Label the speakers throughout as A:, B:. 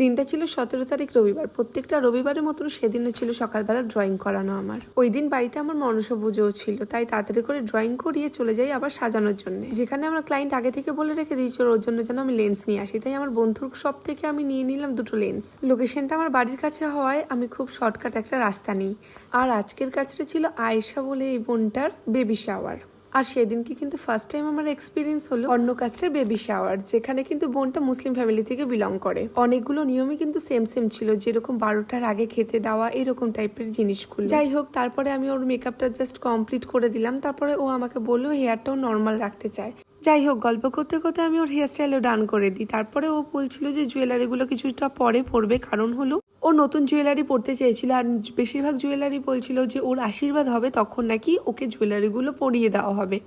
A: দিনটা ছিল 17 তারিখ রবিবার। প্রত্যেকটা রবিবারের মতন সেদিনও ছিল সকালবেলা ড্রয়িং করানো আমার। ওই দিন বাড়িতে আমার মনসা পুজোও ছিল, তাই তাড়াতাড়ি করে ড্রয়িং করিয়ে চলে যাই আবার সাজানোর জন্য। যেখানে আমার ক্লায়েন্ট আগে থেকে বলে রেখে দিয়েছিল ওর জন্য যেন আমি লেন্স নিয়ে আসি, তাই আমার বন্ধুর শপ থেকে আমি নিয়ে নিলাম 2টো লেন্স। লোকেশনটা আমার বাড়ির কাছে হওয়ায় আমি খুব শর্টকাট একটা রাস্তা নিই। আর আজকের কাজটা ছিল আয়েশা বলে এই বোনটার বেবি শাওয়ার। আর সেদিনকে কিন্তু ফার্স্ট টাইম আমার এক্সপিরিয়েন্স হলো অন্য কাস্টের বেবি শাওয়ার, যেখানে কিন্তু বোনটা মুসলিম ফ্যামিলি থেকে বিলং করে। অনেকগুলো নিয়মই কিন্তু সেম ছিল, যেরকম 12টার আগে খেতে দেওয়া এরকম টাইপের জিনিসগুলো। যাই হোক, তারপরে আমি ওর মেকআপটা জাস্ট কমপ্লিট করে দিলাম। তারপরে ও আমাকে বললো হেয়ারটাও নর্মাল রাখতে চায়। যাই হোক, গল্প করতে করতে আমি ওর হেয়ার স্টাইলও ডান করে দিই। তারপরে ও বলছিল যে জুয়েলারিগুলো কিছুটা পরে পরবে, কারণ হলো ও নতুন জুয়েলারি পরতে চেয়েছিল। আর বেশিরভাগ জুয়েলারি বলছিল যে ওর আশীর্বাদ হবে তখন নাকি ওকে জুয়েলারিগুলো পরিয়ে দেওয়া হবে।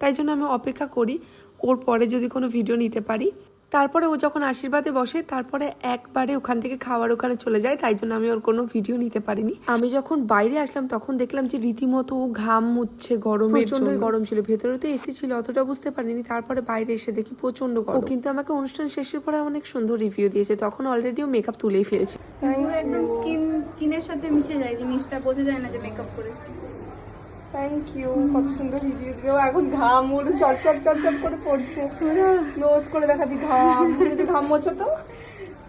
A: তাই জন্য আমি অপেক্ষা করি ওর পরে যদি কোনো ভিডিও নিতে পারি। তারপরে ও যখন আশীর্বাদে বসে তারপরে একবারে ওখান থেকে খাওয়ার ওখানে চলে যায়, তাই জন্য আমি ওর কোনো ভিডিও নিতে পারিনি। আমি যখন বাইরে আসলাম তখন দেখলাম যে রীতিমতো ও ঘাম মুচ্ছে, গরমে প্রচন্ডই গরম ছিল। ভেতরে তো এসি ছিল, অতটা বুঝতে পারিনি। তারপরে বাইরে এসে দেখি প্রচন্ড গরম। ও কিন্তু আমাকে অনুষ্ঠান শেষের পরে অনেক সুন্দর রিভিউ দিয়েছে, তখন অলরেডি ও মেকআপ তুলেই ফেলছে।
B: একদম স্কিনের সাথে মিশে যায় জিনিসটা, বোঝা যায় না যে মেকআপ করেছি।
A: থ্যাংক ইউ, কত সুন্দর রিভিউ দিও। এখন ঘাম ওর চটচট করে পড়ছে, নোজ করে দেখাবি ঘাম। যদি ঘাম মোছো তো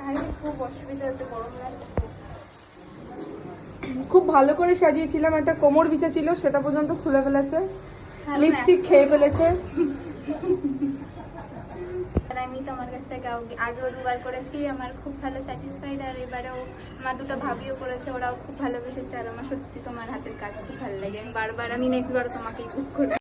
B: আরে খুব অসুবিধা হচ্ছে, গরম লাগছে।
A: খুব ভালো করে সাজিয়েছিলাম, একটা কোমর বিছা ছিল সেটা পর্যন্ত খুলে ফেলেছে, লিপস্টিক খেয়ে ফেলেছে।
B: আমি তো আমার কাছ থেকে আগেও 2বার করেছি, আমার খুব ভালো স্যাটিসফাইড। আর এবারেও আমার 2টা ভাবিও করেছে, ওরাও খুব ভালোবেসেছে। আর আমার সত্যি তোমার হাতের কাজ খুব ভালো লাগে। আমি বারবার নেক্সট বার তোমাকেই বুক করবো।